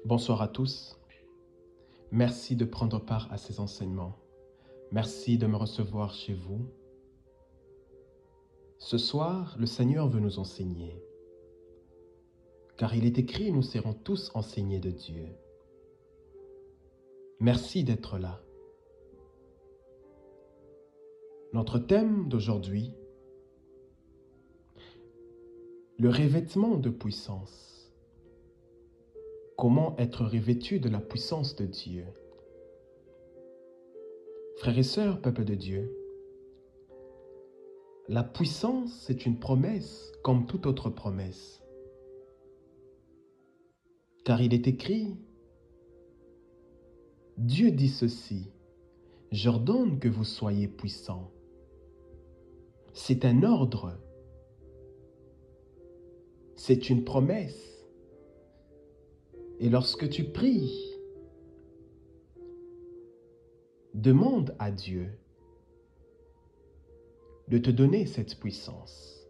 Bonsoir à tous. Merci de prendre part à ces enseignements. Merci de me recevoir chez vous. Ce soir, le Seigneur veut nous enseigner. Car il est écrit, nous serons tous enseignés de Dieu. Merci d'être là. Notre thème d'aujourd'hui, le revêtement de puissance. Comment être revêtu de la puissance de Dieu? Frères et sœurs, peuple de Dieu, la puissance, c'est une promesse comme toute autre promesse. Car il est écrit, Dieu dit ceci, j'ordonne que vous soyez puissants. C'est un ordre, c'est une promesse. Et lorsque tu pries, demande à Dieu de te donner cette puissance.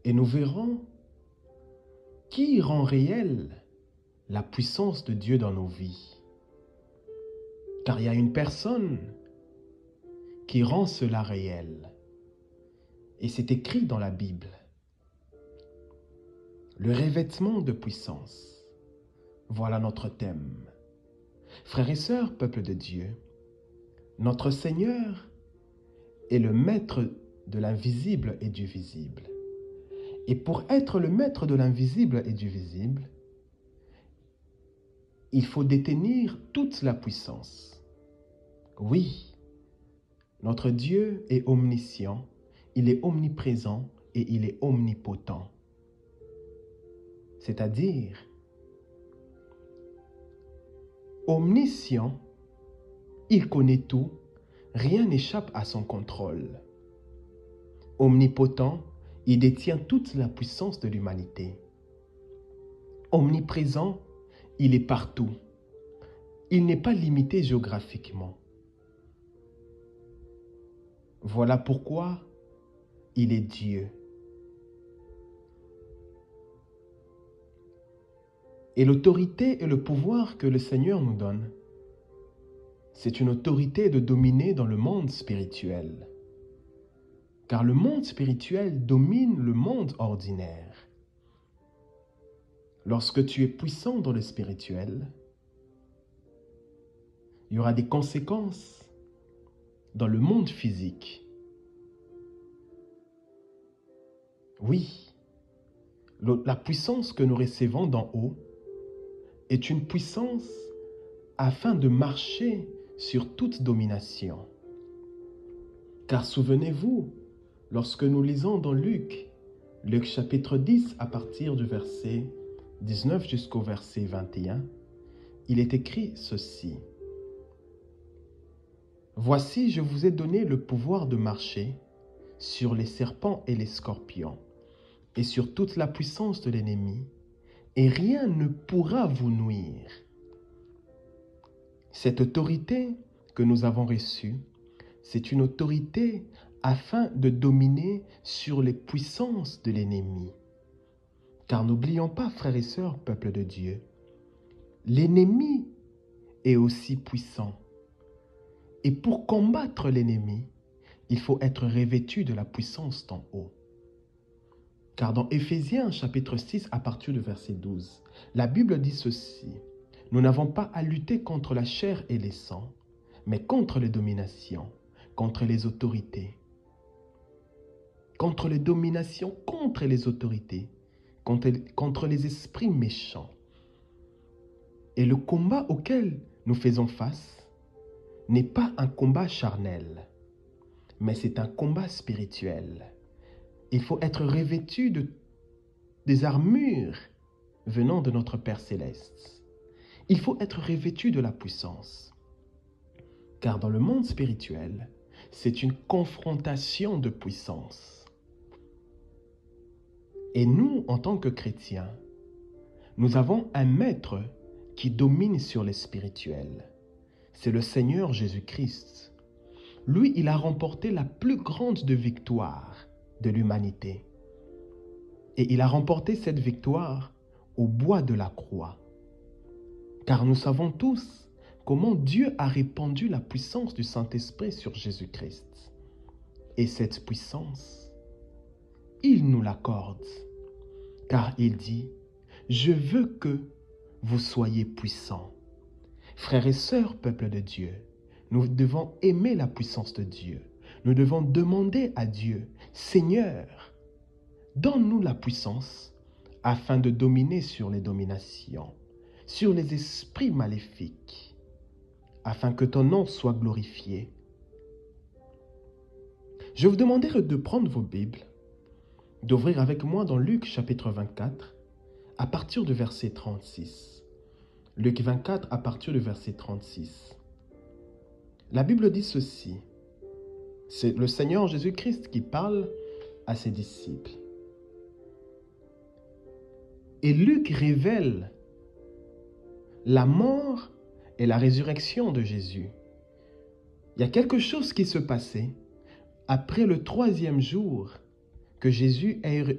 Et nous verrons qui rend réelle la puissance de Dieu dans nos vies. Car il y a une personne qui rend cela réel. Et c'est écrit dans la Bible. Le revêtement de puissance. Voilà notre thème. Frères et sœurs, peuple de Dieu, notre Seigneur est le maître de l'invisible et du visible. Et pour être le maître de l'invisible et du visible, il faut détenir toute la puissance. Oui, notre Dieu est omniscient, il est omniprésent et il est omnipotent. C'est-à-dire, omniscient, il connaît tout, rien n'échappe à son contrôle. Omnipotent, il détient toute la puissance de l'humanité. Omniprésent, il est partout. Il n'est pas limité géographiquement. Voilà pourquoi il est Dieu. Et l'autorité et le pouvoir que le Seigneur nous donne, c'est une autorité de dominer dans le monde spirituel. Car le monde spirituel domine le monde ordinaire. Lorsque tu es puissant dans le spirituel, il y aura des conséquences dans le monde physique. Oui, la puissance que nous recevons d'en haut est une puissance afin de marcher sur toute domination. Car souvenez-vous, lorsque nous lisons dans Luc chapitre 10 à partir du verset 19 jusqu'au verset 21, il est écrit ceci. Voici, je vous ai donné le pouvoir de marcher sur les serpents et les scorpions, et sur toute la puissance de l'ennemi, et rien ne pourra vous nuire. Cette autorité que nous avons reçue, c'est une autorité afin de dominer sur les puissances de l'ennemi. Car n'oublions pas, frères et sœurs, peuple de Dieu, l'ennemi est aussi puissant. Et pour combattre l'ennemi, il faut être revêtu de la puissance d'en haut. Car dans Éphésiens chapitre 6 à partir du verset 12, la Bible dit ceci. Nous n'avons pas à lutter contre la chair et les sangs, mais contre les dominations, contre les autorités. Contre les dominations, contre les autorités, contre les esprits méchants. Et le combat auquel nous faisons face n'est pas un combat charnel, mais c'est un combat spirituel. Il faut être revêtu des armures venant de notre Père Céleste. Il faut être revêtu de la puissance. Car dans le monde spirituel, c'est une confrontation de puissance. Et nous, en tant que chrétiens, nous avons un maître qui domine sur les spirituels. C'est le Seigneur Jésus-Christ. Lui, il a remporté la plus grande de victoires de l'humanité. Et il a remporté cette victoire au bois de la croix. car nous savons tous comment Dieu a répandu la puissance du Saint-Esprit sur Jésus-Christ. Et cette puissance, il nous l'accorde, car il dit, « Je veux que vous soyez puissants. » Frères et sœurs, peuple de Dieu, nous devons aimer la puissance de Dieu. Nous devons demander à Dieu, « Seigneur, donne-nous la puissance afin de dominer sur les dominations, sur les esprits maléfiques, afin que ton nom soit glorifié. » Je vous demanderai de prendre vos Bibles, d'ouvrir avec moi dans Luc chapitre 24, à partir du verset 36. Luc 24, à partir du verset 36. La Bible dit ceci. C'est le Seigneur Jésus-Christ qui parle à ses disciples. Et Luc révèle la mort et la résurrection de Jésus. Il y a quelque chose qui se passait après le 3e jour que Jésus a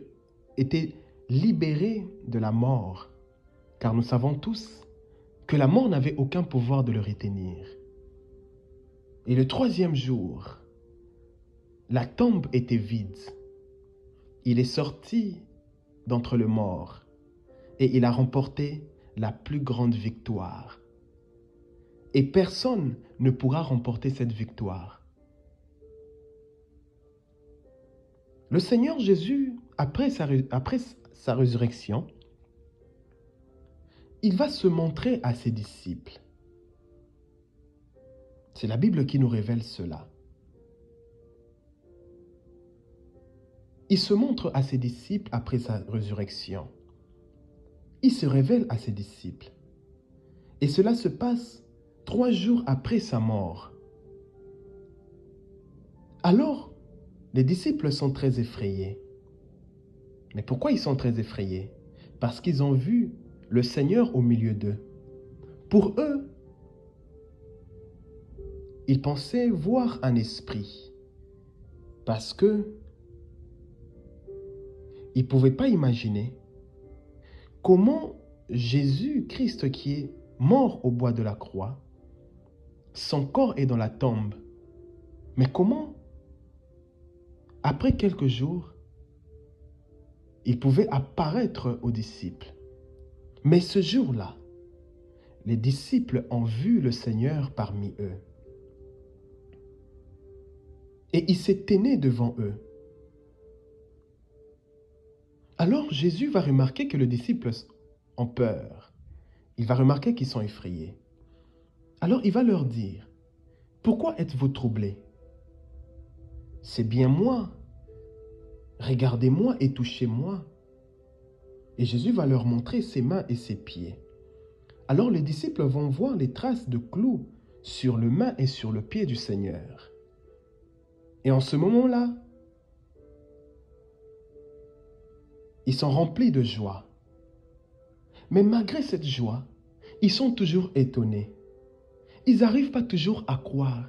été libéré de la mort, car nous savons tous que la mort n'avait aucun pouvoir de le retenir. Et le 3e jour, la tombe était vide. Il est sorti d'entre les morts et il a remporté la plus grande victoire. Et personne ne pourra remporter cette victoire. Le Seigneur Jésus, après sa résurrection, il va se montrer à ses disciples. C'est la Bible qui nous révèle cela. Il se montre à ses disciples après sa résurrection. Il se révèle à ses disciples. Et cela se passe 3 jours après sa mort. Alors, les disciples sont très effrayés. Mais pourquoi ils sont très effrayés? Parce qu'ils ont vu le Seigneur au milieu d'eux. Pour eux, ils pensaient voir un esprit. Parce que ils ne pouvaient pas imaginer comment Jésus-Christ qui est mort au bois de la croix, son corps est dans la tombe. Mais comment, après quelques jours, il pouvait apparaître aux disciples? Mais ce jour-là, les disciples ont vu le Seigneur parmi eux. Et il s'est tenu devant eux. Alors Jésus va remarquer que les disciples ont peur. Il va remarquer qu'ils sont effrayés. Alors il va leur dire, « Pourquoi êtes-vous troublés? C'est bien moi. Regardez-moi et touchez-moi. » Et Jésus va leur montrer ses mains et ses pieds. Alors les disciples vont voir les traces de clous sur le main et sur le pied du Seigneur. Et en ce moment-là, ils sont remplis de joie. Mais malgré cette joie, ils sont toujours étonnés. Ils n'arrivent pas toujours à croire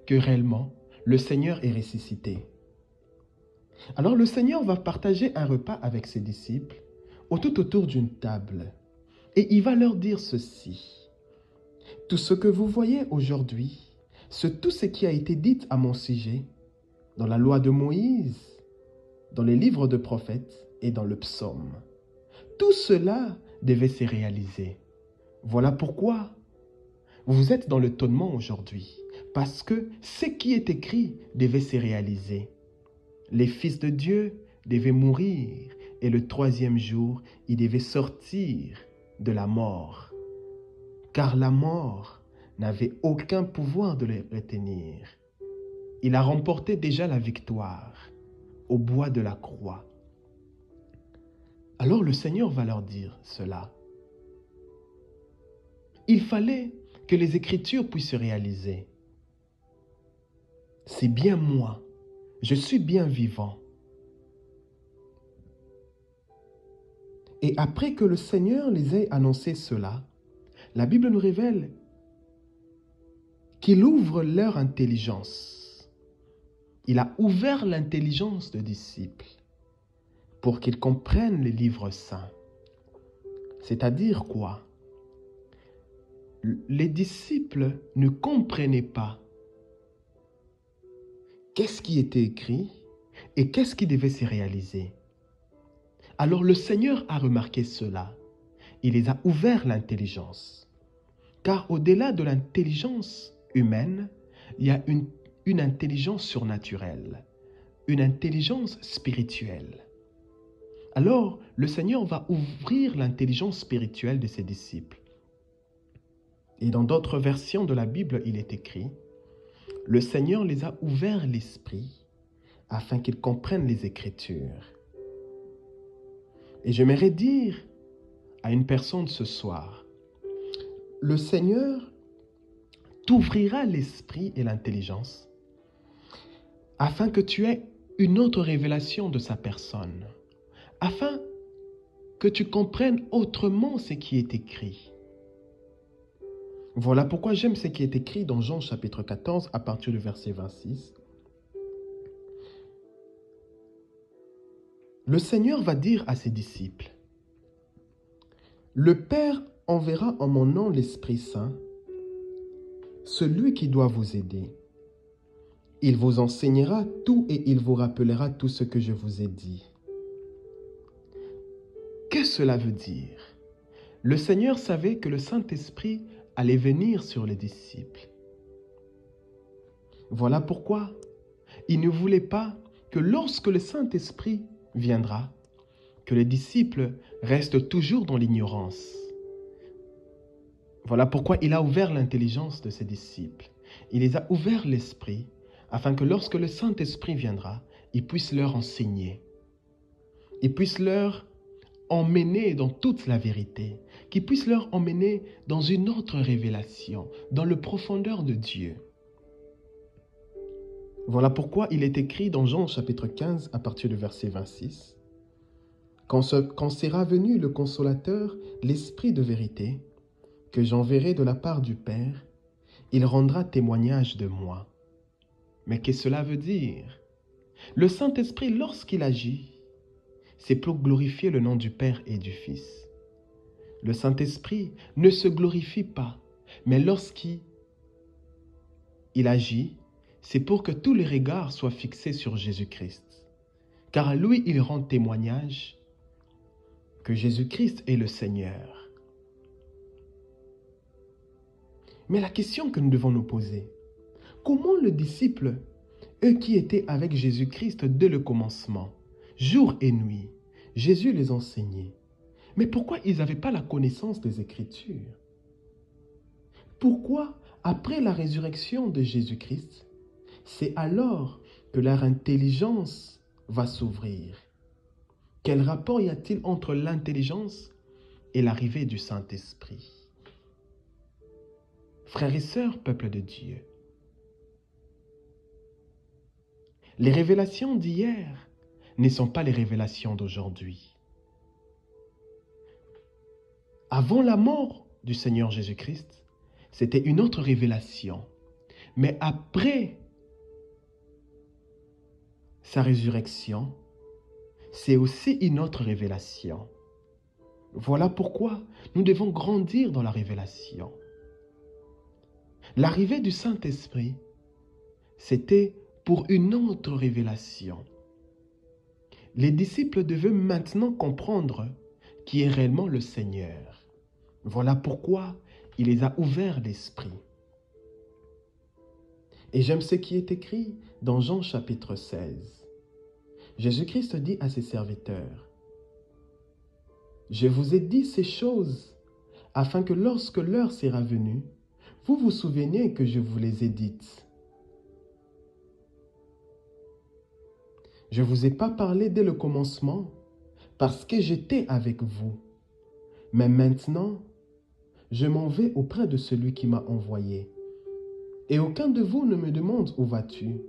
que réellement le Seigneur est ressuscité. Alors le Seigneur va partager un repas avec ses disciples tout autour d'une table. Et il va leur dire ceci. Tout ce que vous voyez aujourd'hui, c'est tout ce qui a été dit à mon sujet dans la loi de Moïse, dans les livres de prophètes et dans le psaume. Tout cela devait se réaliser. Voilà pourquoi vous êtes dans l'étonnement aujourd'hui, parce que ce qui est écrit devait se réaliser. Les fils de Dieu devaient mourir et le 3e jour, ils devaient sortir de la mort, car la mort n'avait aucun pouvoir de les retenir. Il a remporté déjà la victoire au bois de la croix. Alors le Seigneur va leur dire cela. Il fallait que les Écritures puissent se réaliser. C'est bien moi, je suis bien vivant. Et après que le Seigneur les ait annoncé cela, la Bible nous révèle qu'il ouvre leur intelligence. Il a ouvert l'intelligence des disciples pour qu'ils comprennent les livres saints. C'est-à-dire quoi? les disciples ne comprenaient pas qu'est-ce qui était écrit et qu'est-ce qui devait se réaliser. Alors le Seigneur a remarqué cela. Il les a ouvert l'intelligence. Car au-delà de l'intelligence humaine, il y a une intelligence surnaturelle, une intelligence spirituelle. Alors, le Seigneur va ouvrir l'intelligence spirituelle de ses disciples. Et dans d'autres versions de la Bible, il est écrit, le Seigneur les a ouverts l'esprit afin qu'ils comprennent les Écritures. Et j'aimerais dire à une personne ce soir, le Seigneur t'ouvrira l'esprit et l'intelligence afin que tu aies une autre révélation de sa personne, afin que tu comprennes autrement ce qui est écrit. Voilà pourquoi j'aime ce qui est écrit dans Jean chapitre 14 à partir du verset 26. Le Seigneur va dire à ses disciples, « Le Père enverra en mon nom l'Esprit Saint, celui qui doit vous aider. Il vous enseignera tout et il vous rappellera tout ce que je vous ai dit. » Qu'est-ce que cela veut dire? Le Seigneur savait que le Saint-Esprit allait venir sur les disciples. Voilà pourquoi il ne voulait pas que lorsque le Saint-Esprit viendra, que les disciples restent toujours dans l'ignorance. Voilà pourquoi il a ouvert l'intelligence de ses disciples. Il les a ouvert l'esprit, afin que lorsque le Saint-Esprit viendra, il puisse leur enseigner. Il puisse leur emmener dans toute la vérité, qu'il puisse leur emmener dans une autre révélation, dans le profondeur de Dieu. Voilà pourquoi il est écrit dans Jean chapitre 15 à partir du verset 26. Quand sera venu le Consolateur, l'Esprit de vérité, que j'enverrai de la part du Père, il rendra témoignage de moi. Mais qu'est-ce que cela veut dire? Le Saint-Esprit, lorsqu'il agit, c'est pour glorifier le nom du Père et du Fils. Le Saint-Esprit ne se glorifie pas, mais lorsqu'il agit, c'est pour que tous les regards soient fixés sur Jésus-Christ. Car à lui, il rend témoignage que Jésus-Christ est le Seigneur. Mais la question que nous devons nous poser, comment les disciples, eux qui étaient avec Jésus-Christ dès le commencement, jour et nuit, Jésus les enseignait, mais pourquoi ils n'avaient pas la connaissance des Écritures? Pourquoi, après la résurrection de Jésus-Christ, c'est alors que leur intelligence va s'ouvrir? Quel rapport y a-t-il entre l'intelligence et l'arrivée du Saint-Esprit? Frères et sœurs, peuple de Dieu, les révélations d'hier ne sont pas les révélations d'aujourd'hui. Avant la mort du Seigneur Jésus-Christ, c'était une autre révélation. Mais après sa résurrection, c'est aussi une autre révélation. Voilà pourquoi nous devons grandir dans la révélation. L'arrivée du Saint-Esprit, c'était pour une autre révélation. Les disciples devaient maintenant comprendre qui est réellement le Seigneur. Voilà pourquoi il les a ouverts l'esprit. Et j'aime ce qui est écrit dans Jean chapitre 16. Jésus-Christ dit à ses serviteurs, « Je vous ai dit ces choses afin que lorsque l'heure sera venue, vous vous souveniez que je vous les ai dites. Je ne vous ai pas parlé dès le commencement parce que j'étais avec vous. Mais maintenant, je m'en vais auprès de celui qui m'a envoyé. Et aucun de vous ne me demande où vas-tu.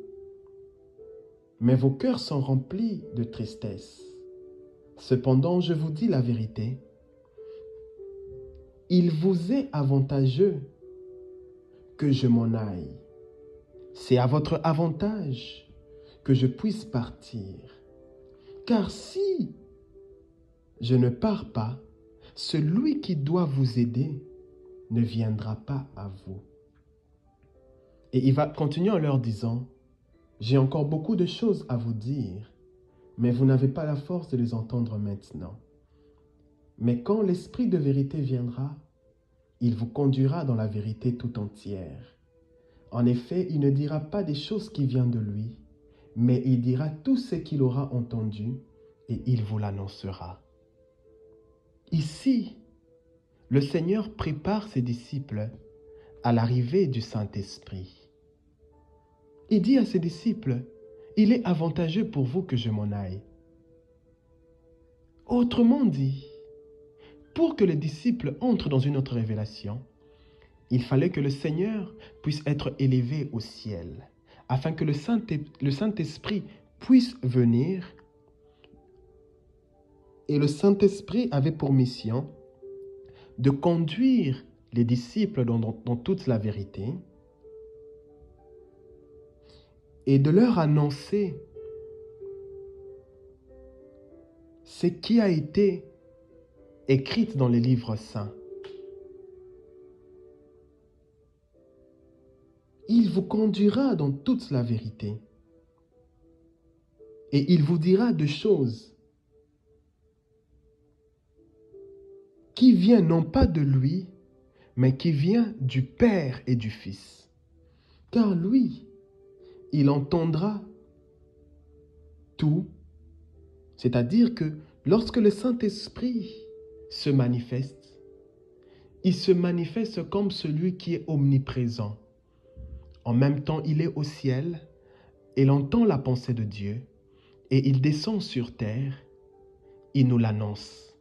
Mais vos cœurs sont remplis de tristesse. Cependant, je vous dis la vérité. Il vous est avantageux que je m'en aille. C'est à votre avantage que je puisse partir. Car si je ne pars pas, celui qui doit vous aider ne viendra pas à vous. Et il va continuer en leur disant, j'ai encore beaucoup de choses à vous dire, mais vous n'avez pas la force de les entendre maintenant. Mais quand l'Esprit de vérité viendra, il vous conduira dans la vérité tout entière. En effet, il ne dira pas des choses qui viennent de lui, mais il dira tout ce qu'il aura entendu et il vous l'annoncera. Ici, le Seigneur prépare ses disciples à l'arrivée du Saint-Esprit. Il dit à ses disciples, il est avantageux pour vous que je m'en aille. Autrement dit, pour que les disciples entrent dans une autre révélation, il fallait que le Seigneur puisse être élevé au ciel, afin que le Saint-Esprit puisse venir. Et le Saint-Esprit avait pour mission de conduire les disciples dans toute la vérité et de leur annoncer ce qui a été écrit dans les livres saints. Il vous conduira dans toute la vérité et il vous dira des choses qui viennent non pas de lui, mais qui viennent du Père et du Fils. Car lui, il entendra tout, c'est-à-dire que lorsque le Saint-Esprit se manifeste, il se manifeste comme celui qui est omniprésent. En même temps, il est au ciel, il entend la pensée de Dieu et il descend sur terre, il nous l'annonce.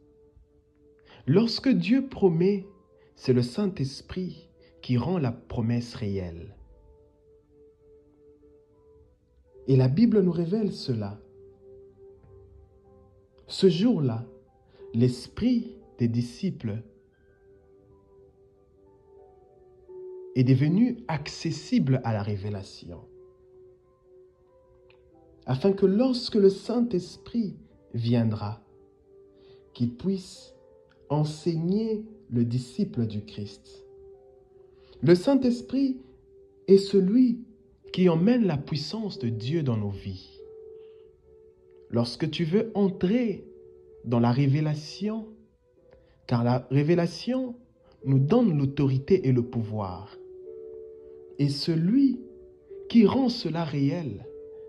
Lorsque Dieu promet, c'est le Saint-Esprit qui rend la promesse réelle. Et la Bible nous révèle cela. Ce jour-là, l'esprit des disciples est devenu accessible à la révélation, afin que lorsque le Saint-Esprit viendra, qu'il puisse enseigner le disciple du Christ. Le Saint-Esprit est celui qui emmène la puissance de Dieu dans nos vies. Lorsque tu veux entrer dans la révélation, car la révélation nous donne l'autorité et le pouvoir. Et celui qui rend cela réel,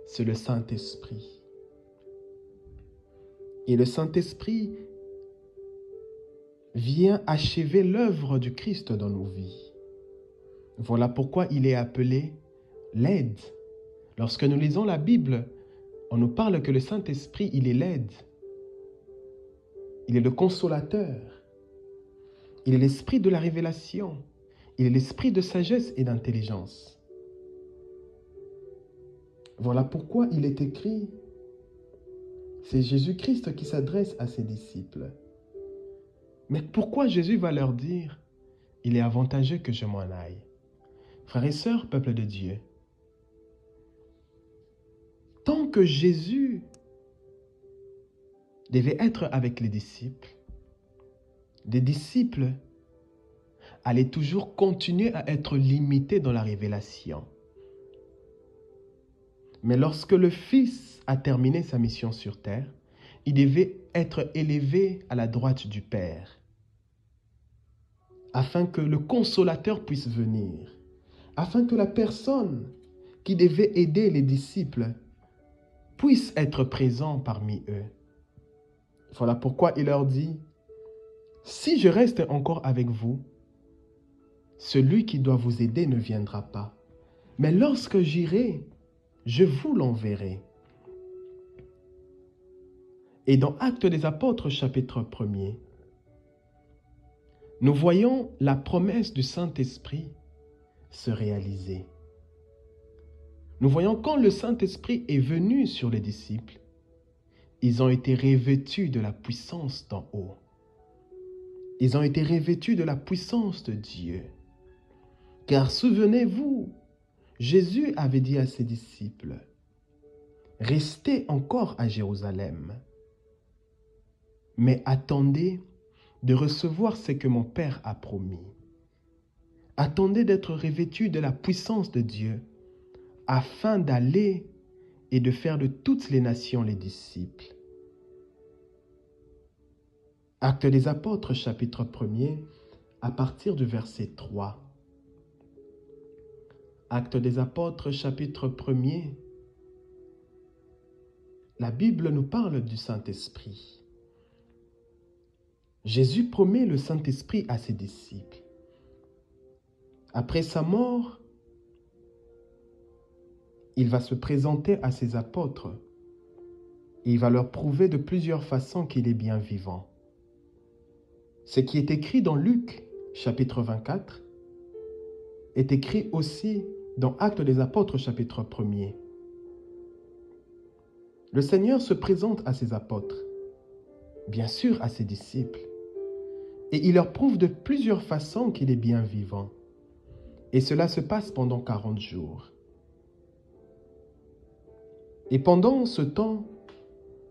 c'est le Saint-Esprit. Et le Saint-Esprit vient achever l'œuvre du Christ dans nos vies. Voilà pourquoi il est appelé l'aide. Lorsque nous lisons la Bible, on nous parle que le Saint-Esprit, il est l'aide. Il est le consolateur. Il est l'esprit de la révélation. Il est l'esprit de sagesse et d'intelligence. Voilà pourquoi il est écrit, c'est Jésus-Christ qui s'adresse à ses disciples. Mais pourquoi Jésus va leur dire, il est avantageux que je m'en aille? Frères et sœurs, peuple de Dieu, tant que Jésus devait être avec les disciples allaient toujours continuer à être limités dans la révélation. Mais lorsque le Fils a terminé sa mission sur terre, il devait être élevé à la droite du Père, afin que le consolateur puisse venir, afin que la personne qui devait aider les disciples puisse être présent parmi eux. Voilà pourquoi il leur dit, si je reste encore avec vous, celui qui doit vous aider ne viendra pas. Mais lorsque j'irai, je vous l'enverrai. Et dans Actes des Apôtres, chapitre 1er, nous voyons la promesse du Saint-Esprit se réaliser. Nous voyons quand le Saint-Esprit est venu sur les disciples, ils ont été revêtus de la puissance d'en haut. Ils ont été revêtus de la puissance de Dieu. Car souvenez-vous, Jésus avait dit à ses disciples, « Restez encore à Jérusalem, mais attendez de recevoir ce que mon Père a promis. » Attendez d'être revêtus de la puissance de Dieu, afin d'aller et de faire de toutes les nations les disciples. Actes des Apôtres, chapitre 1er, à partir du verset 3. Actes des Apôtres, chapitre 1er. La Bible nous parle du Saint-Esprit. Jésus promet le Saint-Esprit à ses disciples. Après sa mort, il va se présenter à ses apôtres et il va leur prouver de plusieurs façons qu'il est bien vivant. Ce qui est écrit dans Luc, chapitre 24, est écrit aussi dans Actes des Apôtres, chapitre 1er. Le Seigneur se présente à ses apôtres, bien sûr à ses disciples, et il leur prouve de plusieurs façons qu'il est bien vivant. Et cela se passe pendant 40 jours. Et pendant ce temps,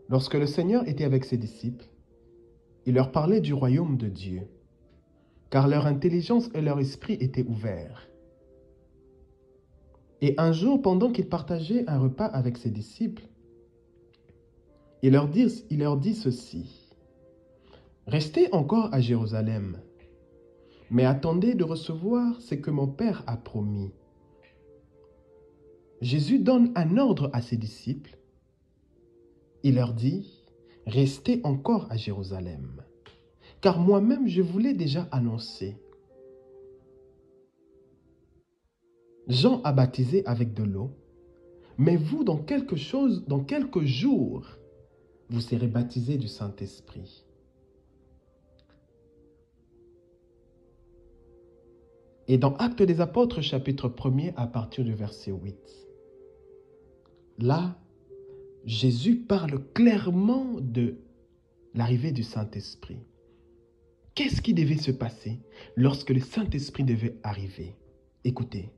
lorsque le Seigneur était avec ses disciples, il leur parlait du royaume de Dieu, car leur intelligence et leur esprit étaient ouverts. Et un jour, pendant qu'il partageait un repas avec ses disciples, il leur dit ceci: « Restez encore à Jérusalem, mais attendez de recevoir ce que mon Père a promis. » Jésus donne un ordre à ses disciples. Il leur dit: « Restez encore à Jérusalem, car moi-même je vous l'ai déjà annoncé. » Jean a baptisé avec de l'eau, mais vous, dans quelques jours, vous serez baptisés du Saint-Esprit. Et dans Actes des Apôtres, chapitre 1er, à partir du verset 8, là, Jésus parle clairement de l'arrivée du Saint-Esprit. Qu'est-ce qui devait se passer lorsque le Saint-Esprit devait arriver? Écoutez.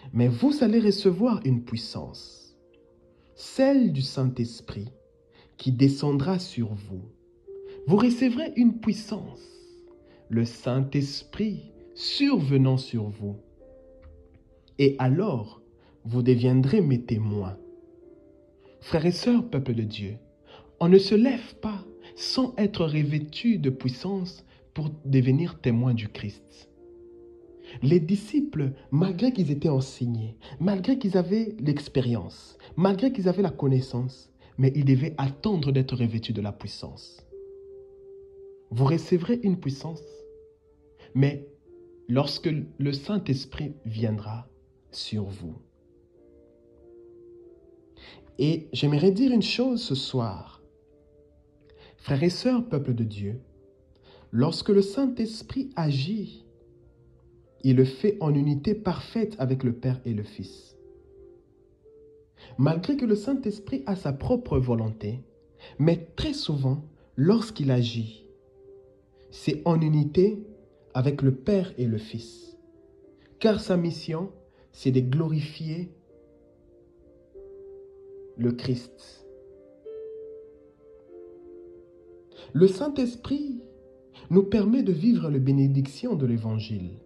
« Mais vous allez recevoir une puissance, celle du Saint-Esprit, qui descendra sur vous. Vous recevrez une puissance, le Saint-Esprit survenant sur vous. Et alors, vous deviendrez mes témoins. » Frères et sœurs, peuple de Dieu, on ne se lève pas sans être revêtu de puissance pour devenir témoin du Christ. Les disciples, malgré qu'ils étaient enseignés, malgré qu'ils avaient l'expérience, malgré qu'ils avaient la connaissance, mais ils devaient attendre d'être revêtus de la puissance. Vous recevrez une puissance, mais lorsque le Saint-Esprit viendra sur vous. Et j'aimerais dire une chose ce soir. Frères et sœurs, peuple de Dieu, lorsque le Saint-Esprit agit, il le fait en unité parfaite avec le Père et le Fils. Malgré que le Saint-Esprit a sa propre volonté, mais très souvent, lorsqu'il agit, c'est en unité avec le Père et le Fils. Car sa mission, c'est de glorifier le Christ. Le Saint-Esprit nous permet de vivre les bénédictions de l'Évangile.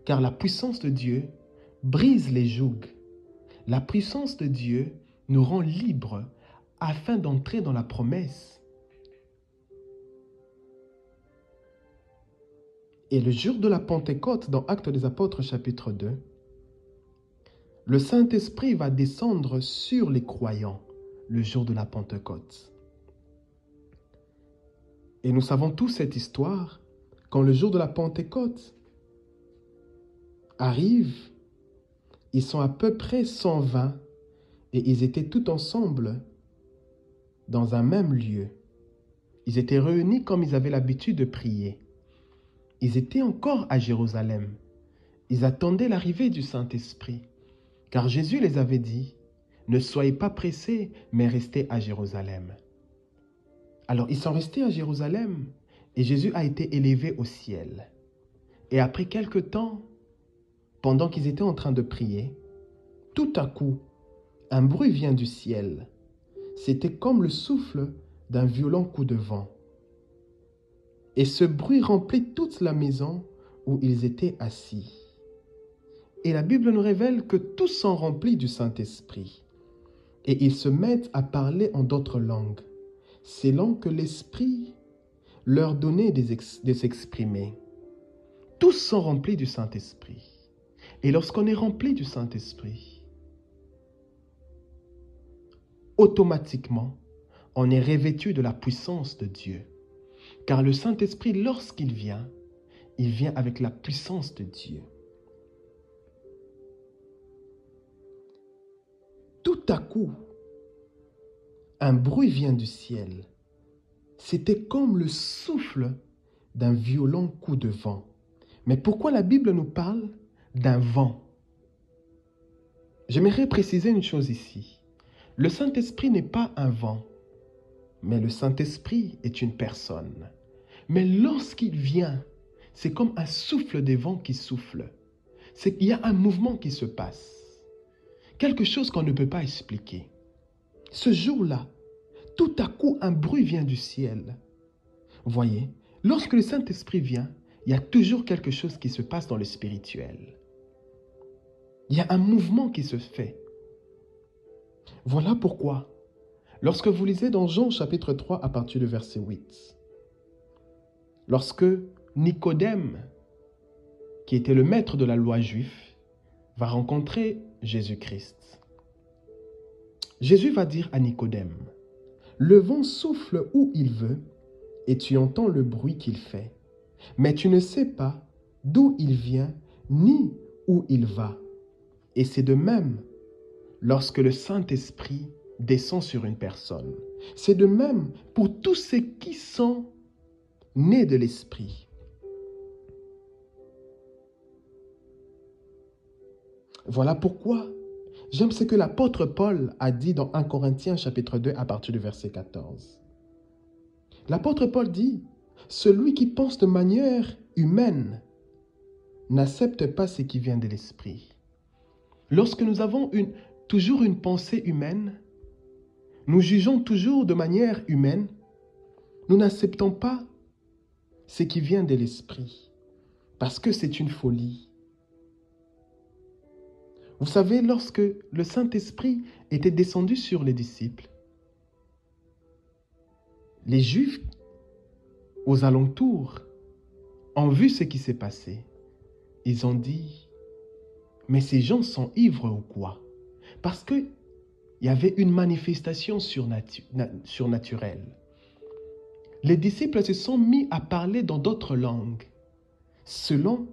Car la puissance de Dieu brise les jougs. La puissance de Dieu nous rend libres afin d'entrer dans la promesse. Et le jour de la Pentecôte, dans Actes des Apôtres, chapitre 2, le Saint-Esprit va descendre sur les croyants le jour de la Pentecôte. Et nous savons tous cette histoire, quand le jour de la Pentecôte arrive, ils sont à peu près 120 et ils étaient tous ensemble dans un même lieu. Ils étaient réunis comme ils avaient l'habitude de prier. Ils étaient encore à Jérusalem. Ils attendaient l'arrivée du Saint-Esprit. Car Jésus les avait dit, « Ne soyez pas pressés, mais restez à Jérusalem. » Alors ils sont restés à Jérusalem et Jésus a été élevé au ciel. Et après quelque temps, pendant qu'ils étaient en train de prier, tout à coup, un bruit vient du ciel. C'était comme le souffle d'un violent coup de vent. Et ce bruit remplit toute la maison où ils étaient assis. Et la Bible nous révèle que tous sont remplis du Saint-Esprit. Et ils se mettent à parler en d'autres langues, selon que l'Esprit leur donnait de s'exprimer. Tous sont remplis du Saint-Esprit. Et lorsqu'on est rempli du Saint-Esprit, automatiquement, on est revêtu de la puissance de Dieu. Car le Saint-Esprit, lorsqu'il vient, il vient avec la puissance de Dieu. Tout à coup, un bruit vient du ciel. C'était comme le souffle d'un violent coup de vent. Mais pourquoi la Bible nous parle d'un vent? J'aimerais préciser une chose ici. Le Saint-Esprit n'est pas un vent, mais le Saint-Esprit est une personne. Mais lorsqu'il vient, c'est comme un souffle des vents qui souffle. C'est qu'il y a un mouvement qui se passe. Quelque chose qu'on ne peut pas expliquer. Ce jour-là, tout à coup, un bruit vient du ciel. Voyez, lorsque le Saint-Esprit vient, il y a toujours quelque chose qui se passe dans le spirituel. Il y a un mouvement qui se fait. Voilà pourquoi, lorsque vous lisez dans Jean chapitre 3 à partir du verset 8, lorsque Nicodème, qui était le maître de la loi juive, va rencontrer Jésus-Christ. Jésus va dire à Nicodème, « Le vent souffle où il veut, et tu entends le bruit qu'il fait, mais tu ne sais pas d'où il vient ni où il va. Et c'est de même lorsque le Saint-Esprit descend sur une personne. C'est de même pour tous ceux qui sont nés de l'Esprit. » Voilà pourquoi j'aime ce que l'apôtre Paul a dit dans 1 Corinthiens chapitre 2 à partir du verset 14. L'apôtre Paul dit, « Celui qui pense de manière humaine n'accepte pas ce qui vient de l'Esprit. » Lorsque nous avons toujours une pensée humaine, nous jugeons toujours de manière humaine, nous n'acceptons pas ce qui vient de l'Esprit, parce que c'est une folie. Vous savez, lorsque le Saint-Esprit était descendu sur les disciples, les Juifs aux alentours ont vu ce qui s'est passé. Ils ont dit, mais ces gens sont ivres ou quoi? Parce qu'il y avait une manifestation surnaturelle. Les disciples se sont mis à parler dans d'autres langues, selon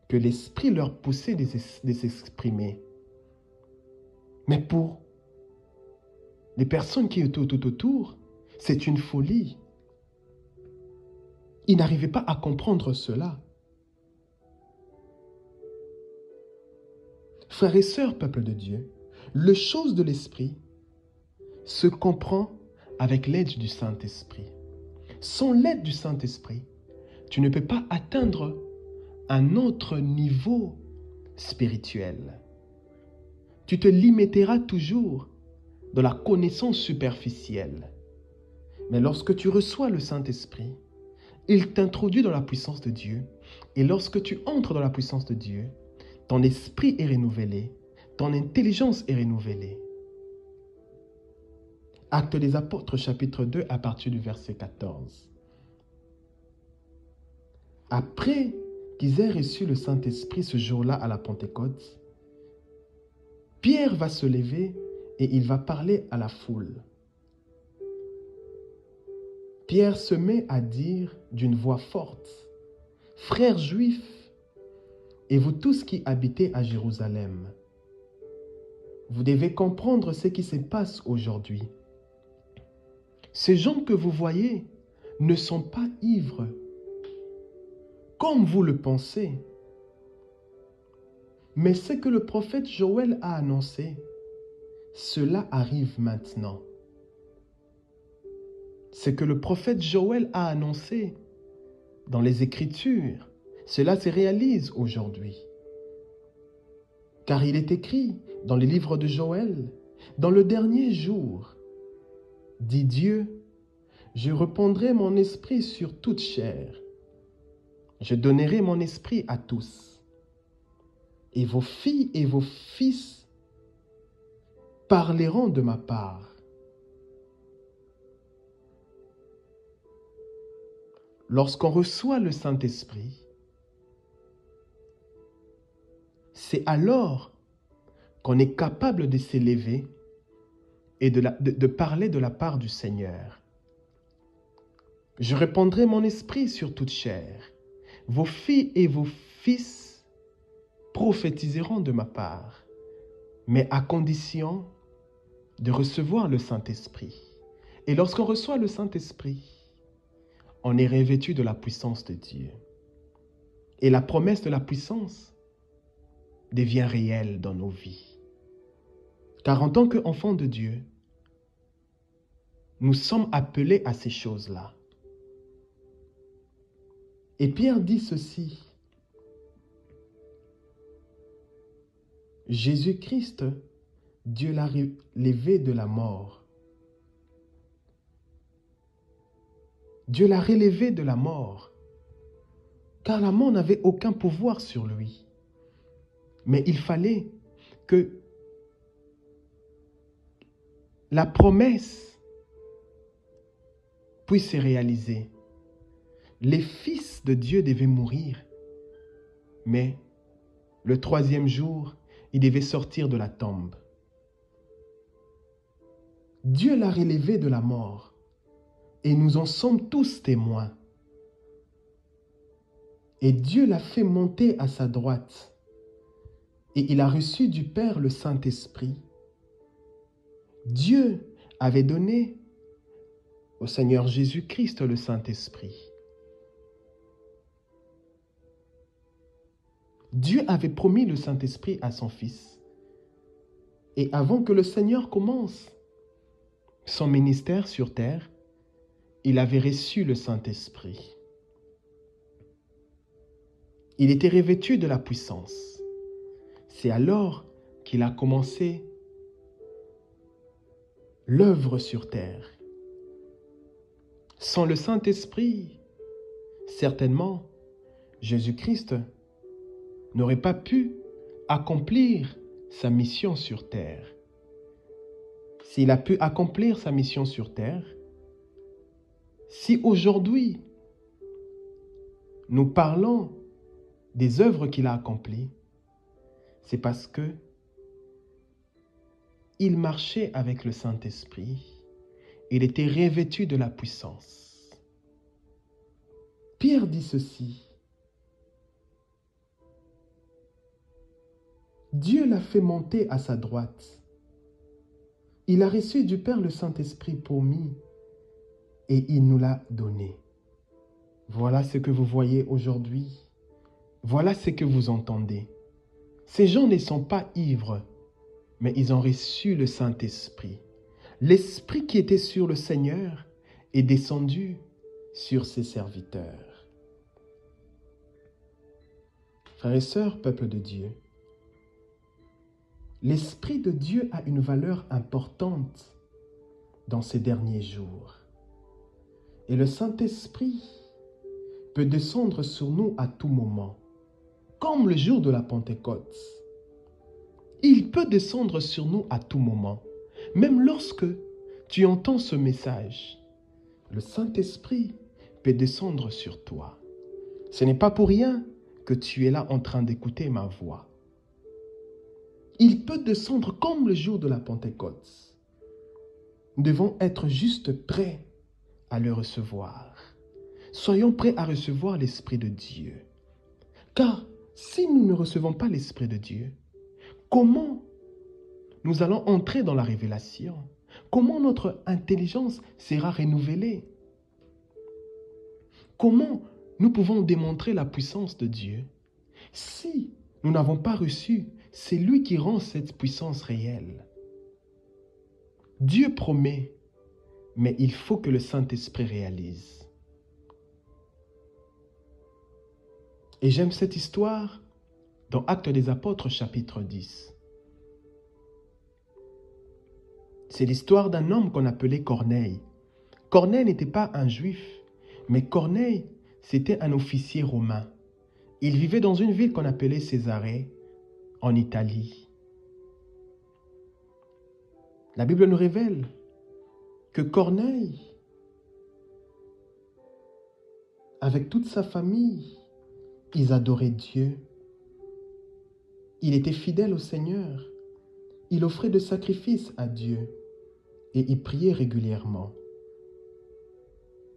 que l'Esprit leur poussait de s'exprimer. Mais pour les personnes qui étaient tout autour, c'est une folie. Ils n'arrivaient pas à comprendre cela. Frères et sœurs, peuple de Dieu, les choses de l'Esprit se comprend avec l'aide du Saint-Esprit. Sans l'aide du Saint-Esprit, tu ne peux pas atteindre un autre niveau spirituel. Tu te limiteras toujours dans la connaissance superficielle. Mais lorsque tu reçois le Saint-Esprit, il t'introduit dans la puissance de Dieu. Et lorsque tu entres dans la puissance de Dieu, ton esprit est renouvelé, ton intelligence est renouvelée. Actes des Apôtres, chapitre 2, à partir du verset 14. Après qu'ils aient reçu le Saint-Esprit ce jour-là à la Pentecôte, Pierre va se lever et il va parler à la foule. Pierre se met à dire d'une voix forte, « Frères juifs, et vous tous qui habitez à Jérusalem, vous devez comprendre ce qui se passe aujourd'hui. Ces gens que vous voyez ne sont pas ivres, comme vous le pensez. Mais ce que le prophète Joël a annoncé, cela arrive maintenant. Ce que le prophète Joël a annoncé dans les Écritures, cela se réalise aujourd'hui. Car il est écrit dans les livres de Joël, « Dans le dernier jour, dit Dieu, je répandrai mon esprit sur toute chair. Je donnerai mon esprit à tous. Et vos filles et vos fils parleront de ma part. Lorsqu'on reçoit le Saint-Esprit, c'est alors qu'on est capable de s'élever et de parler de la part du Seigneur. Je répandrai mon esprit sur toute chair. Vos filles et vos fils prophétiseront de ma part, mais à condition de recevoir le Saint-Esprit. Et lorsqu'on reçoit le Saint-Esprit, on est revêtu de la puissance de Dieu. Et la promesse de la puissance devient réelle dans nos vies. Car en tant qu'enfants de Dieu, nous sommes appelés à ces choses-là. Et Pierre dit ceci: Jésus-Christ, Dieu l'a relevé de la mort. Dieu l'a relevé de la mort, car la mort n'avait aucun pouvoir sur lui. Mais il fallait que la promesse puisse se réaliser. Les fils de Dieu devaient mourir, mais le troisième jour, ils devaient sortir de la tombe. Dieu l'a relevé de la mort et nous en sommes tous témoins. Et Dieu l'a fait monter à sa droite et il a reçu du Père le Saint-Esprit. Dieu avait donné au Seigneur Jésus-Christ le Saint-Esprit. Dieu avait promis le Saint-Esprit à son Fils. Et avant que le Seigneur commence son ministère sur terre, il avait reçu le Saint-Esprit. Il était revêtu de la puissance. C'est alors qu'il a commencé l'œuvre sur terre. Sans le Saint-Esprit, certainement, Jésus-Christ n'aurait pas pu accomplir sa mission sur terre. S'il a pu accomplir sa mission sur terre, si aujourd'hui nous parlons des œuvres qu'il a accomplies, c'est parce que il marchait avec le Saint-Esprit. Il était revêtu de la puissance. Pierre dit ceci: Dieu l'a fait monter à sa droite. Il a reçu du Père le Saint-Esprit promis et il nous l'a donné. Voilà ce que vous voyez aujourd'hui. Voilà ce que vous entendez. Ces gens ne sont pas ivres, mais ils ont reçu le Saint-Esprit. L'Esprit qui était sur le Seigneur est descendu sur ses serviteurs. Frères et sœurs, peuple de Dieu, l'Esprit de Dieu a une valeur importante dans ces derniers jours. Et le Saint-Esprit peut descendre sur nous à tout moment, comme le jour de la Pentecôte. Il peut descendre sur nous à tout moment. Même lorsque tu entends ce message, le Saint-Esprit peut descendre sur toi. Ce n'est pas pour rien que tu es là en train d'écouter ma voix. Il peut descendre comme le jour de la Pentecôte. Nous devons être juste prêts à le recevoir. Soyons prêts à recevoir l'Esprit de Dieu. Car si nous ne recevons pas l'Esprit de Dieu, comment nous allons entrer dans la révélation? Comment notre intelligence sera renouvelée? Comment nous pouvons démontrer la puissance de Dieu si nous n'avons pas reçu? C'est lui qui rend cette puissance réelle. Dieu promet, mais il faut que le Saint-Esprit réalise. Et j'aime cette histoire dans Actes des Apôtres, chapitre 10. C'est l'histoire d'un homme qu'on appelait Corneille. Corneille n'était pas un juif, mais Corneille, c'était un officier romain. Il vivait dans une ville qu'on appelait Césarée, en Italie. La Bible nous révèle que Corneille, avec toute sa famille, ils adoraient Dieu. Il était fidèle au Seigneur. Il offrait des sacrifices à Dieu et il priait régulièrement.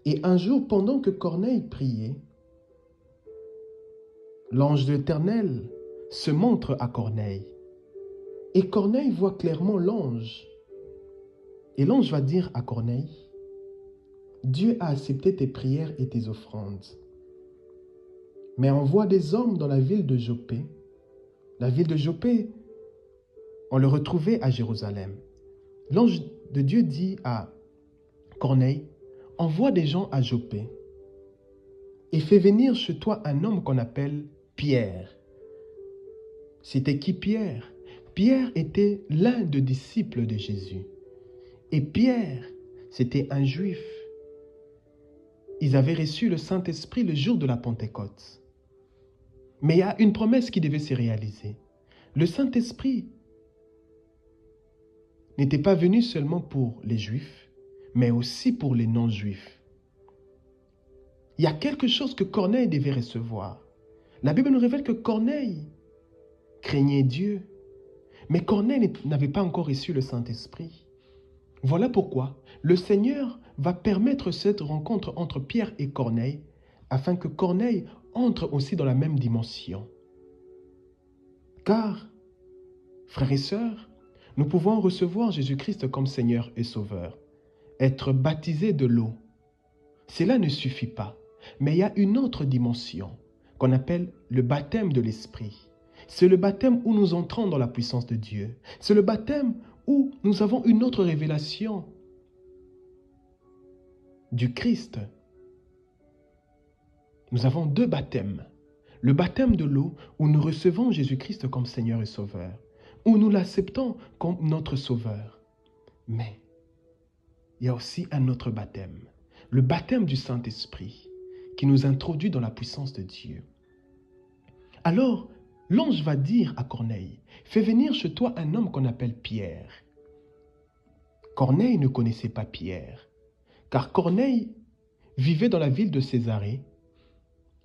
Et un jour, pendant que Corneille priait, l'ange de l'Éternel se montre à Corneille. Et Corneille voit clairement l'ange. Et l'ange va dire à Corneille, Dieu a accepté tes prières et tes offrandes. Mais envoie des hommes dans la ville de Jopé. La ville de Jopé, on le retrouvait à Jérusalem. L'ange de Dieu dit à Corneille, envoie des gens à Jopé et fais venir chez toi un homme qu'on appelle Pierre. C'était qui Pierre? Pierre était l'un des disciples de Jésus. Et Pierre, c'était un juif. Ils avaient reçu le Saint-Esprit le jour de la Pentecôte. Mais il y a une promesse qui devait se réaliser. Le Saint-Esprit n'était pas venu seulement pour les Juifs, mais aussi pour les non-Juifs. Il y a quelque chose que Corneille devait recevoir. La Bible nous révèle que Corneille craignait Dieu, mais Corneille n'avait pas encore reçu le Saint-Esprit. Voilà pourquoi le Seigneur va permettre cette rencontre entre Pierre et Corneille, afin que Corneille entre aussi dans la même dimension. Car, frères et sœurs, nous pouvons recevoir Jésus-Christ comme Seigneur et Sauveur, être baptisés de l'eau. Cela ne suffit pas, mais il y a une autre dimension qu'on appelle le baptême de l'Esprit. C'est le baptême où nous entrons dans la puissance de Dieu. C'est le baptême où nous avons une autre révélation du Christ. Nous avons deux baptêmes. Le baptême de l'eau où nous recevons Jésus-Christ comme Seigneur et Sauveur, où nous l'acceptons comme notre Sauveur. Mais il y a aussi un autre baptême, le baptême du Saint-Esprit, qui nous introduit dans la puissance de Dieu. Alors, l'ange va dire à Corneille, fais venir chez toi un homme qu'on appelle Pierre. Corneille ne connaissait pas Pierre, car Corneille vivait dans la ville de Césarée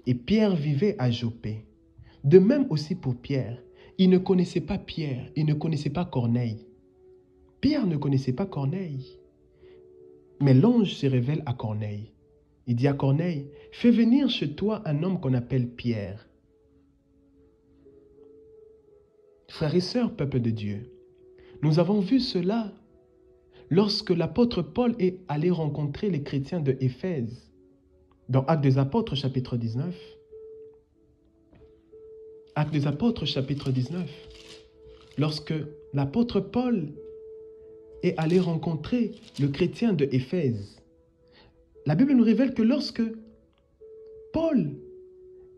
et Pierre vivait à Jopé. De même aussi pour Pierre, il ne connaissait pas Pierre, il ne connaissait pas Corneille. Pierre ne connaissait pas Corneille. Mais l'ange se révèle à Corneille. Il dit à Corneille, fais venir chez toi un homme qu'on appelle Pierre. Frères et sœurs, peuple de Dieu, nous avons vu cela lorsque l'apôtre Paul est allé rencontrer les chrétiens de Éphèse. Dans Actes des Apôtres, chapitre 19. Actes des Apôtres, chapitre 19. Lorsque l'apôtre Paul est allé rencontrer le chrétien de Éphèse, la Bible nous révèle que lorsque Paul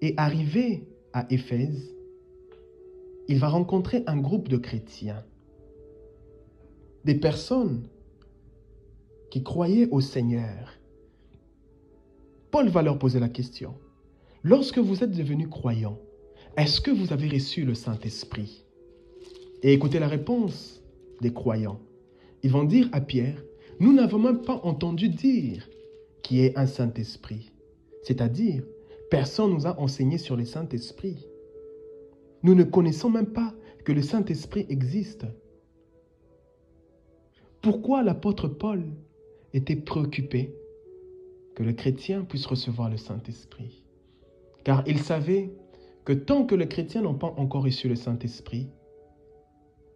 est arrivé à Éphèse, il va rencontrer un groupe de chrétiens, des personnes qui croyaient au Seigneur. Paul va leur poser la question, lorsque vous êtes devenus croyants, est-ce que vous avez reçu le Saint-Esprit? Et écoutez la réponse des croyants. Ils vont dire à Pierre, nous n'avons même pas entendu dire qu'il y ait un Saint-Esprit. C'est-à-dire, personne ne nous a enseigné sur le Saint-Esprit. Nous ne connaissons même pas que le Saint-Esprit existe. Pourquoi l'apôtre Paul était préoccupé que le chrétien puisse recevoir le Saint-Esprit? Car il savait que tant que les chrétiens n'ont pas encore reçu le Saint-Esprit,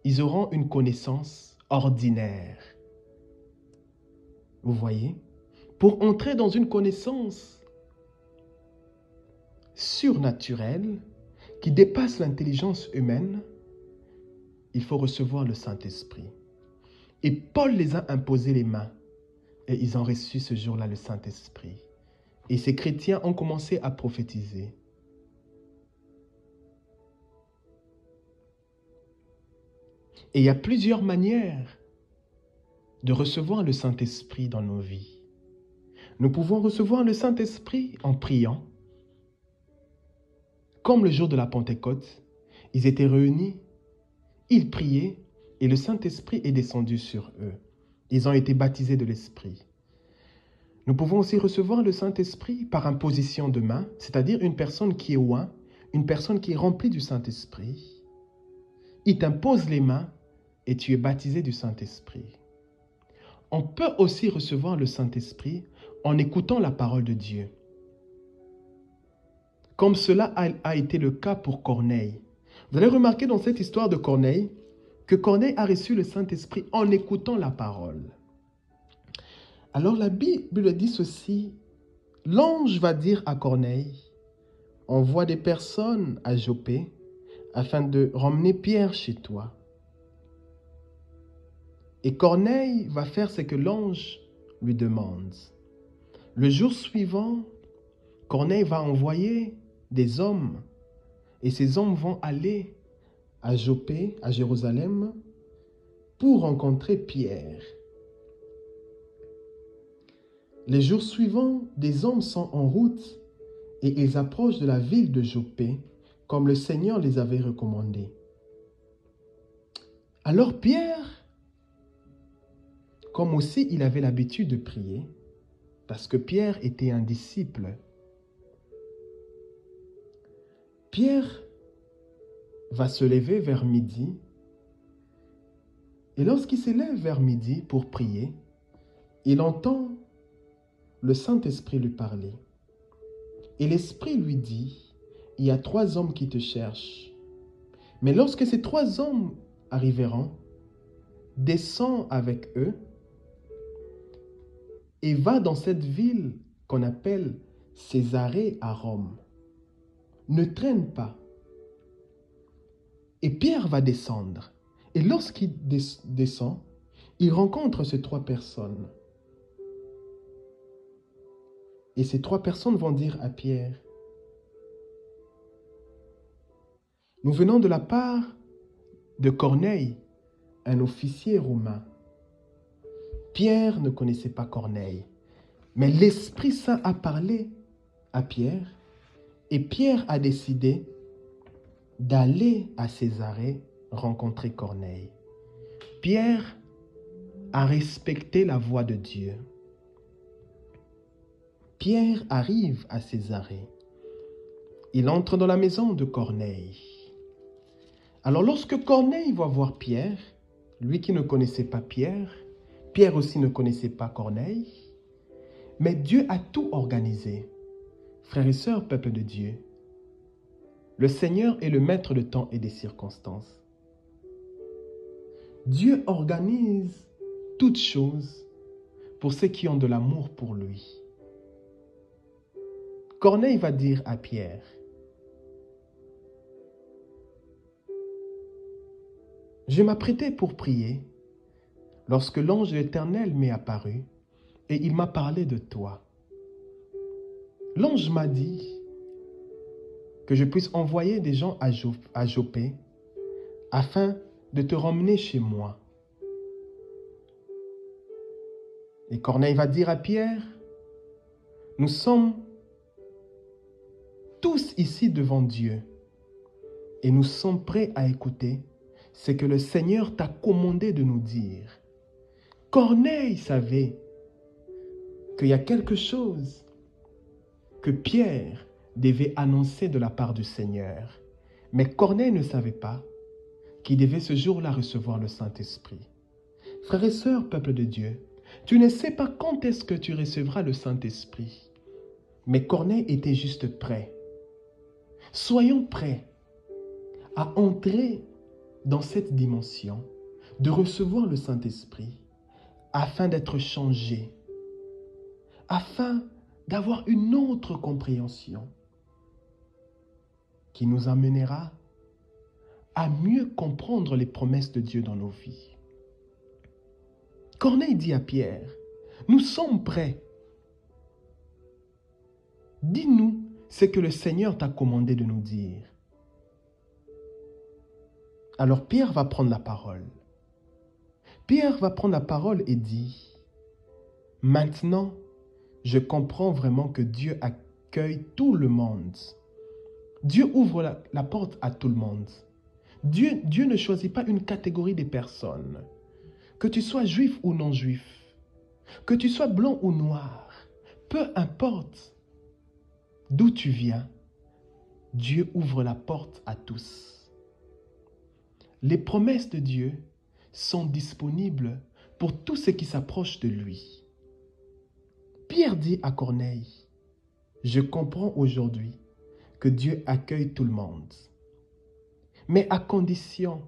ils auront une connaissance ordinaire. Vous voyez? Pour entrer dans une connaissance surnaturelle qui dépasse l'intelligence humaine, il faut recevoir le Saint-Esprit. Et Paul les a imposé les mains et ils ont reçu ce jour-là le Saint-Esprit. Et ces chrétiens ont commencé à prophétiser. Et il y a plusieurs manières de recevoir le Saint-Esprit dans nos vies. Nous pouvons recevoir le Saint-Esprit en priant, Comme le jour de la Pentecôte, ils étaient réunis, ils priaient et le Saint-Esprit est descendu sur eux. Ils ont été baptisés de l'Esprit. Nous pouvons aussi recevoir le Saint-Esprit par imposition de main, c'est-à-dire une personne qui est oint, une personne qui est remplie du Saint-Esprit. Il t'impose les mains et tu es baptisé du Saint-Esprit. On peut aussi recevoir le Saint-Esprit en écoutant la parole de Dieu. Comme cela a été le cas pour Corneille. Vous allez remarquer dans cette histoire de Corneille que Corneille a reçu le Saint-Esprit en écoutant la parole. Alors la Bible dit ceci, l'ange va dire à Corneille, envoie des personnes à Joppé afin de ramener Pierre chez toi. Et Corneille va faire ce que l'ange lui demande. Le jour suivant, Corneille va envoyer des hommes et ces hommes vont aller à Joppé, à Jérusalem, pour rencontrer Pierre. Les jours suivants, des hommes sont en route et ils approchent de la ville de Joppé, comme le Seigneur les avait recommandé. Alors Pierre, comme aussi il avait l'habitude de prier, parce que Pierre était un disciple, Pierre va se lever vers midi, et lorsqu'il se lève vers midi pour prier, il entend le Saint-Esprit lui parler. Et l'Esprit lui dit, il y a 3 hommes qui te cherchent. Mais lorsque ces 3 hommes arriveront, descends avec eux et va dans cette ville qu'on appelle Césarée à Rome. Ne traîne pas. Et Pierre va descendre. Et lorsqu'il descend, il rencontre ces 3 personnes. Et ces 3 personnes vont dire à Pierre, nous venons de la part de Corneille, un officier romain. Pierre ne connaissait pas Corneille, mais l'Esprit Saint a parlé à Pierre et Pierre a décidé d'aller à Césarée rencontrer Corneille. Pierre a respecté la voix de Dieu. Pierre arrive à Césarée. Il entre dans la maison de Corneille. Alors lorsque Corneille va voir Pierre, lui qui ne connaissait pas Pierre, Pierre aussi ne connaissait pas Corneille, mais Dieu a tout organisé. Frères et sœurs, peuple de Dieu, le Seigneur est le maître de temps et des circonstances. Dieu organise toutes choses pour ceux qui ont de l'amour pour lui. Corneille va dire à Pierre, je m'apprêtais pour prier lorsque l'ange de l'Éternel m'est apparu et il m'a parlé de toi. L'ange m'a dit que je puisse envoyer des gens à Joppé afin de te ramener chez moi. Et Corneille va dire à Pierre, nous sommes tous ici devant Dieu et nous sommes prêts à écouter ce que le Seigneur t'a commandé de nous dire. Corneille savait qu'il y a quelque chose que Pierre devait annoncer de la part du Seigneur. Mais Corneille ne savait pas qu'il devait ce jour-là recevoir le Saint-Esprit. Frères et sœurs, peuple de Dieu, tu ne sais pas quand est-ce que tu recevras le Saint-Esprit. Mais Corneille était juste prêt. Soyons prêts à entrer dans cette dimension de recevoir le Saint-Esprit afin d'être changés, afin d'avoir une autre compréhension qui nous amènera à mieux comprendre les promesses de Dieu dans nos vies. Corneille dit à Pierre, nous sommes prêts. Dis-nous ce que le Seigneur t'a commandé de nous dire. Alors Pierre va prendre la parole. Pierre va prendre la parole et dit, maintenant, je comprends vraiment que Dieu accueille tout le monde. Dieu ouvre la porte à tout le monde. Dieu ne choisit pas une catégorie de personnes. Que tu sois juif ou non juif, que tu sois blanc ou noir, peu importe d'où tu viens, Dieu ouvre la porte à tous. Les promesses de Dieu sont disponibles pour tous ceux qui s'approchent de lui. Pierre dit à Corneille, « Je comprends aujourd'hui que Dieu accueille tout le monde, mais à condition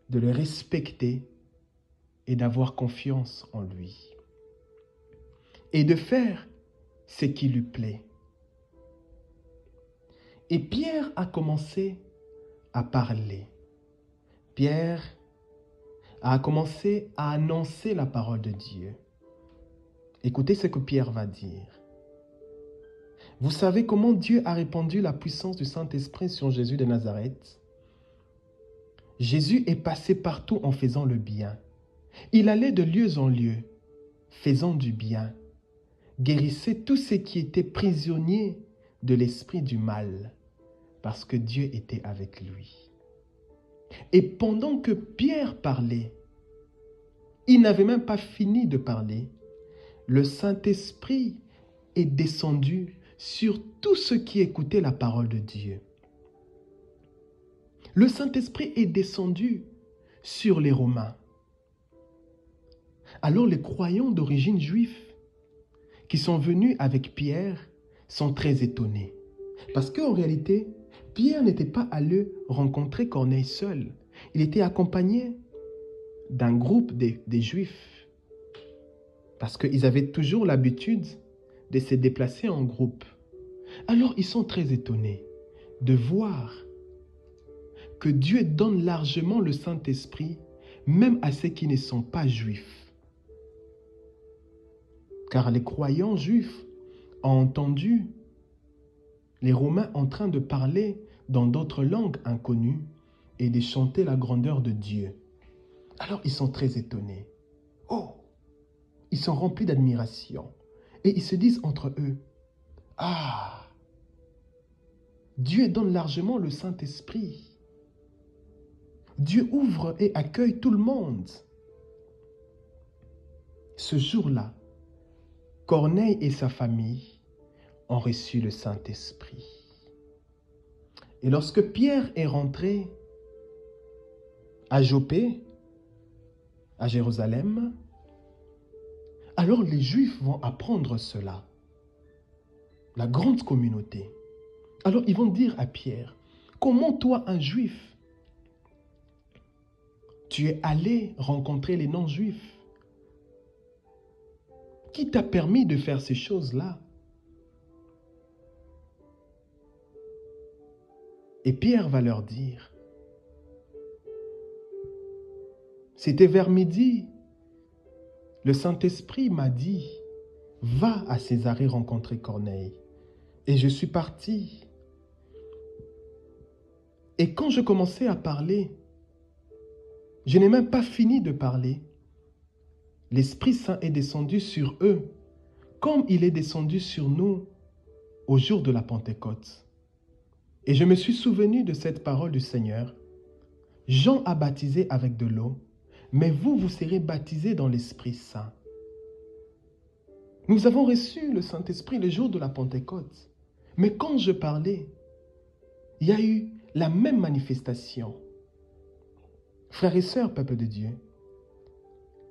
de le respecter et d'avoir confiance en lui, et de faire ce qui lui plaît. » Et Pierre a commencé à parler. Pierre a commencé à annoncer la parole de Dieu. Écoutez ce que Pierre va dire. Vous savez comment Dieu a répandu la puissance du Saint-Esprit sur Jésus de Nazareth? Jésus est passé partout en faisant le bien. Il allait de lieu en lieu, faisant du bien, guérissait tous ceux qui étaient prisonniers de l'esprit du mal, parce que Dieu était avec lui. Et pendant que Pierre parlait, il n'avait même pas fini de parler, le Saint-Esprit est descendu sur tous ceux qui écoutaient la parole de Dieu. Le Saint-Esprit est descendu sur les Romains. Alors les croyants d'origine juive qui sont venus avec Pierre sont très étonnés. Parce qu'en réalité, Pierre n'était pas allé rencontrer Corneille seul. Il était accompagné d'un groupe des Juifs. Parce qu'ils avaient toujours l'habitude de se déplacer en groupe. Alors ils sont très étonnés de voir que Dieu donne largement le Saint-Esprit même à ceux qui ne sont pas juifs. Car les croyants juifs ont entendu les Romains en train de parler dans d'autres langues inconnues et de chanter la grandeur de Dieu. Alors ils sont très étonnés. Oh! Ils sont remplis d'admiration. Et ils se disent entre eux, « Ah! Dieu donne largement le Saint-Esprit. Dieu ouvre et accueille tout le monde. » Ce jour-là, Corneille et sa famille ont reçu le Saint-Esprit. Et lorsque Pierre est rentré à Joppé, à Jérusalem, alors les Juifs vont apprendre cela, la grande communauté. Alors ils vont dire à Pierre, « Comment toi, un Juif, tu es allé rencontrer les non-Juifs? Qui t'a permis de faire ces choses-là? » Et Pierre va leur dire, « C'était vers midi. Le Saint-Esprit m'a dit, va à Césarée rencontrer Corneille. Et je suis parti. Et quand je commençais à parler, je n'ai même pas fini de parler. L'Esprit Saint est descendu sur eux, comme il est descendu sur nous au jour de la Pentecôte. Et je me suis souvenu de cette parole du Seigneur. Jean a baptisé avec de l'eau, mais vous, vous serez baptisés dans l'Esprit Saint. Nous avons reçu le Saint-Esprit le jour de la Pentecôte. Mais quand je parlais, il y a eu la même manifestation. Frères et sœurs, peuple de Dieu,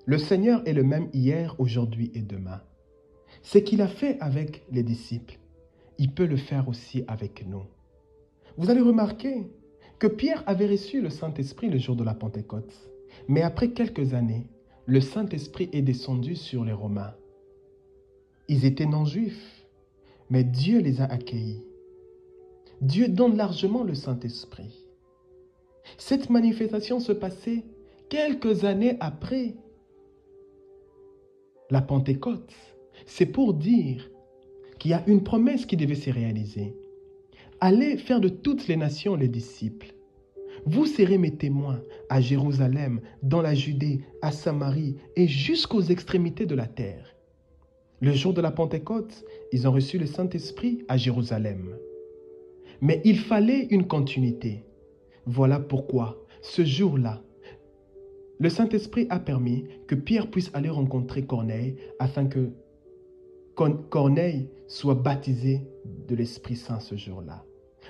le Seigneur est le même hier, aujourd'hui et demain. Ce qu'il a fait avec les disciples, il peut le faire aussi avec nous. Vous allez remarquer que Pierre avait reçu le Saint-Esprit le jour de la Pentecôte. Mais après quelques années, le Saint-Esprit est descendu sur les Romains. Ils étaient non-juifs, mais Dieu les a accueillis. Dieu donne largement le Saint-Esprit. Cette manifestation se passait quelques années après la Pentecôte. C'est pour dire qu'il y a une promesse qui devait se réaliser. Allez faire de toutes les nations les disciples. Vous serez mes témoins à Jérusalem, dans la Judée, à Samarie et jusqu'aux extrémités de la terre. Le jour de la Pentecôte, ils ont reçu le Saint-Esprit à Jérusalem. Mais il fallait une continuité. Voilà pourquoi, ce jour-là, le Saint-Esprit a permis que Pierre puisse aller rencontrer Corneille afin que Corneille soit baptisé de l'Esprit Saint ce jour-là.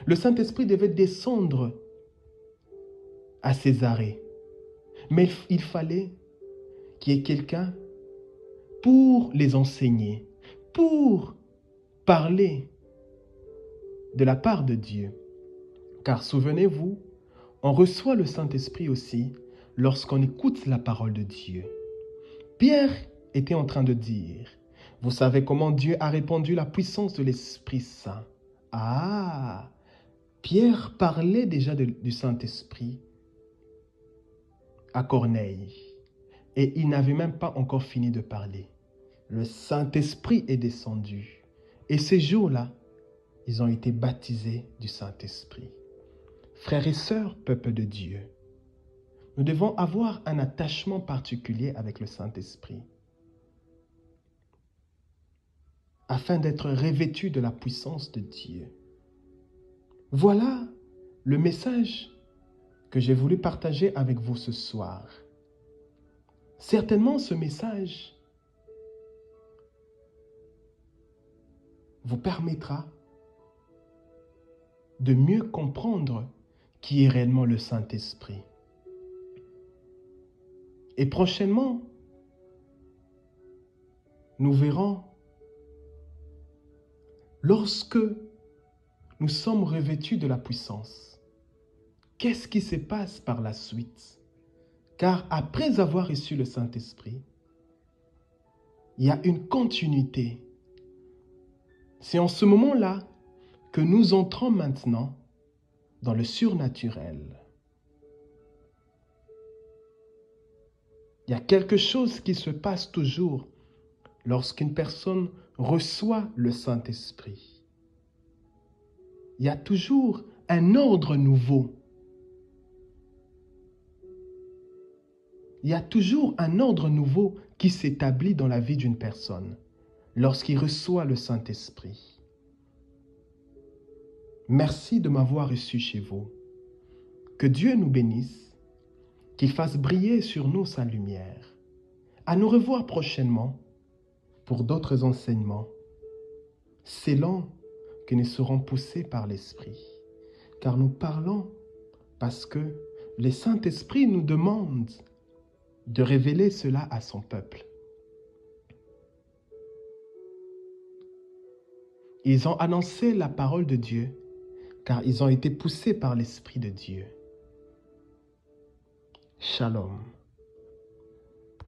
Le Saint-Esprit devait descendre à Césarée. Mais il fallait qu'il y ait quelqu'un pour les enseigner, pour parler de la part de Dieu. Car souvenez-vous, on reçoit le Saint-Esprit aussi lorsqu'on écoute la parole de Dieu. Pierre était en train de dire, vous savez comment Dieu a répandu la puissance de l'Esprit Saint. Ah, Pierre parlait déjà du Saint-Esprit à Corneille. Et il n'avait même pas encore fini de parler. Le Saint-Esprit est descendu. Et ces jours-là, ils ont été baptisés du Saint-Esprit. Frères et sœurs, peuple de Dieu, nous devons avoir un attachement particulier avec le Saint-Esprit afin d'être revêtus de la puissance de Dieu. Voilà le message que j'ai voulu partager avec vous ce soir. Certainement, ce message vous permettra de mieux comprendre qui est réellement le Saint-Esprit. Et prochainement, nous verrons, lorsque nous sommes revêtus de la puissance, qu'est-ce qui se passe par la suite? Car après avoir reçu le Saint-Esprit, il y a une continuité. C'est en ce moment-là que nous entrons maintenant dans le surnaturel. Il y a quelque chose qui se passe toujours lorsqu'une personne reçoit le Saint-Esprit. Il y a toujours un ordre nouveau. Il y a toujours un ordre nouveau qui s'établit dans la vie d'une personne lorsqu'il reçoit le Saint-Esprit. Merci de m'avoir reçu chez vous. Que Dieu nous bénisse, qu'il fasse briller sur nous sa lumière. À nous revoir prochainement pour d'autres enseignements, selon que nous serons poussés par l'Esprit. Car nous parlons parce que le Saint-Esprit nous demande de révéler cela à son peuple. Ils ont annoncé la parole de Dieu car ils ont été poussés par l'Esprit de Dieu. Shalom.